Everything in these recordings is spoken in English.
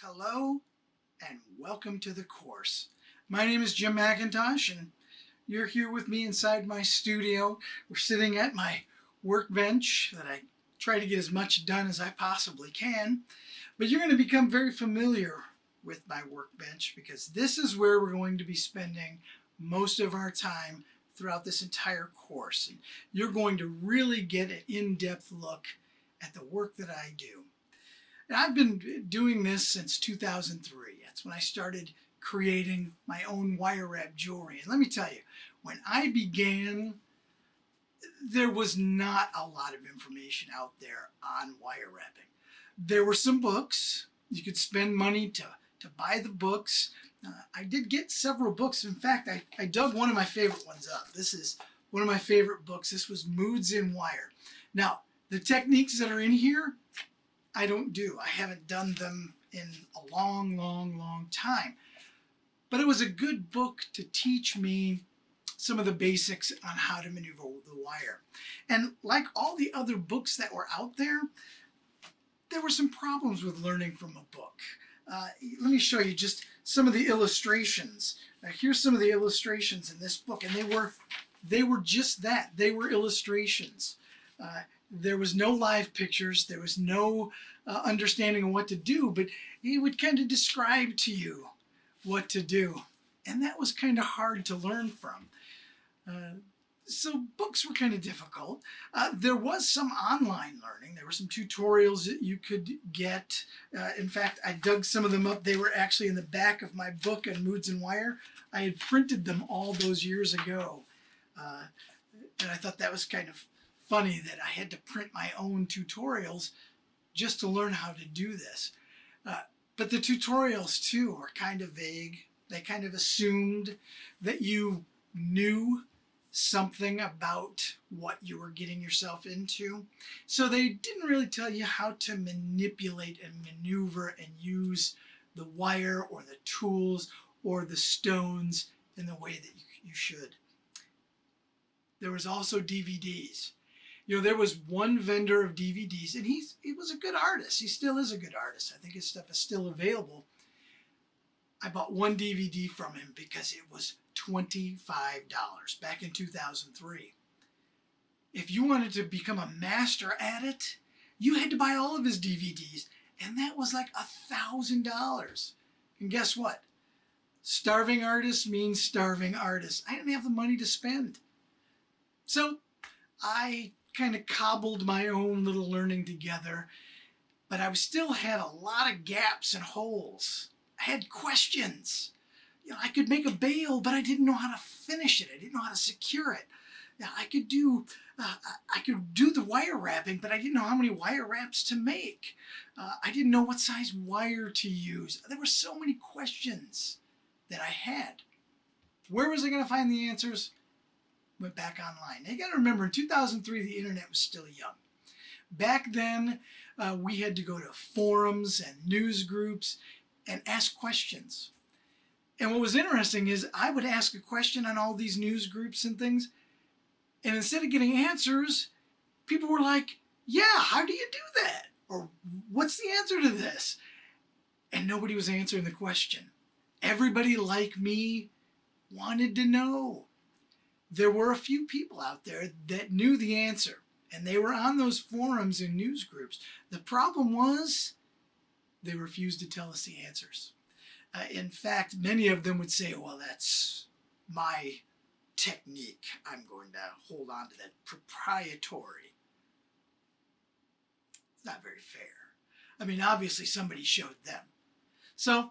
Hello and welcome to the course. My name is Jim McIntosh and you're here with me inside my studio. We're sitting at my workbench that I try to get as much done as I possibly can. But you're going to become very familiar with my workbench because this is where we're going to be spending most of our time throughout this entire course. And you're going to really get an in-depth look at the work that I do. And I've been doing this since 2003. That's when I started creating my own wire wrap jewelry. And let me tell you, when I began, there was not a lot of information out there on wire wrapping. There were some books. You could spend money to buy the books. I did get several books. In fact, I dug one of my favorite ones up. This is one of my favorite books. This was Moods in Wire. Now, the techniques that are in here, I don't do. I haven't done them in a long time. But it was a good book to teach me some of the basics on how to maneuver the wire. And like all the other books that were out there, there were some problems with learning from a book. Let me show you just some of the illustrations. Here's some of the illustrations in this book, and they were just that. They were illustrations. There was no live pictures, there was no understanding of what to do, but he would kind of describe to you what to do. And that was kind of hard to learn from. So books were kind of difficult. There was some online learning. There were some tutorials that you could get. In fact, I dug some of them up. They were actually in the back of my book on Moods and Wire. I had printed them all those years ago. And I thought that was kind of funny that I had to print my own tutorials just to learn how to do this. But the tutorials too were kind of vague. They kind of assumed that you knew something about what you were getting yourself into. So they didn't really tell you how to manipulate and maneuver and use the wire or the tools or the stones in the way that you should. There was also DVDs. You know, there was one vendor of DVDs, and he was a good artist. He still is a good artist. I think his stuff is still available. I bought one DVD from him because it was $25 back in 2003. If you wanted to become a master at it, you had to buy all of his DVDs, and that was like $1,000. And guess what? Starving artist means starving artist. I didn't have the money to spend. So I kind of cobbled my own little learning together, but I still had a lot of gaps and holes. I had questions. You know, I could make a bail, but I didn't know how to finish it. I didn't know how to secure it. Now, I could do the wire wrapping, but I didn't know how many wire wraps to make. I didn't know what size wire to use. There were so many questions that I had. Where was I going to find the answers? Went back online. Now you got to remember, in 2003, the internet was still young. Back then, we had to go to forums and news groups and ask questions. And what was interesting is I would ask a question on all these news groups and things, and instead of getting answers, people were like, yeah, how do you do that? Or what's the answer to this? And nobody was answering the question. Everybody like me wanted to know. There were a few people out there that knew the answer, and they were on those forums and news groups. The problem was they refused to tell us the answers. In fact, many of them would say, well, that's my technique. I'm going to hold on to that proprietary. It's not very fair. I mean, obviously somebody showed them. So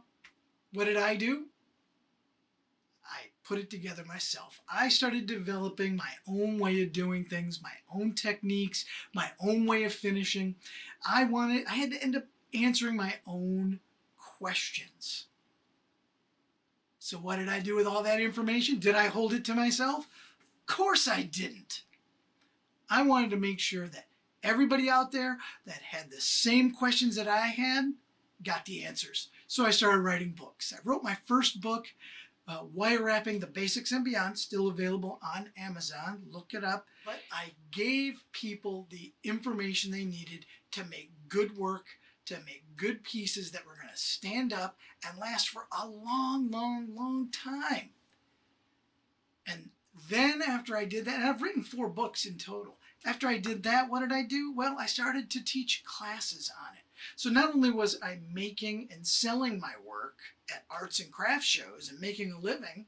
what did I do? I put it together myself. I started developing my own way of doing things, my own techniques, my own way of finishing. I had to end up answering my own questions. So what did I do with all that information? Did I hold it to myself? Of course I didn't. I wanted to make sure that everybody out there that had the same questions that I had got the answers. So I started writing books. I wrote my first book, Wire Wrapping, the Basics and Beyond, still available on Amazon. Look it up. But I gave people the information they needed to make good work, to make good pieces that were going to stand up and last for a long, long, long time. And then after I did that, and I've written 4 books in total. After I did that, what did I do? Well, I started to teach classes on it. So not only was I making and selling my work at arts and crafts shows and making a living,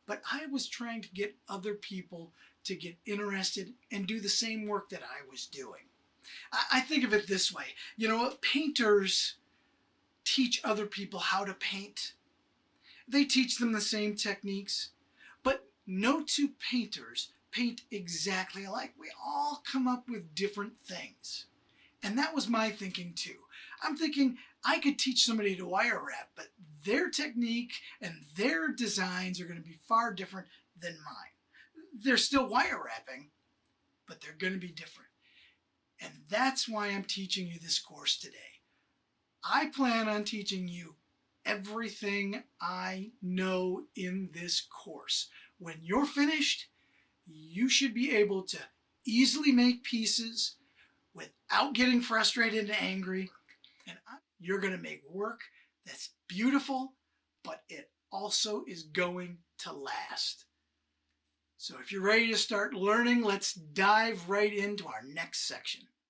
but I was trying to get other people to get interested and do the same work that I was doing. I think of it this way. You know, painters teach other people how to paint. They teach them the same techniques, but no 2 painters paint exactly alike. We all come up with different things. And that was my thinking too. I'm thinking I could teach somebody to wire wrap, but their technique and their designs are going to be far different than mine. They're still wire wrapping, but they're going to be different. And that's why I'm teaching you this course today. I plan on teaching you everything I know in this course. When you're finished, you should be able to easily make pieces without getting frustrated and angry. And you're going to make work that's beautiful, but it also is going to last. So if you're ready to start learning, let's dive right into our next section.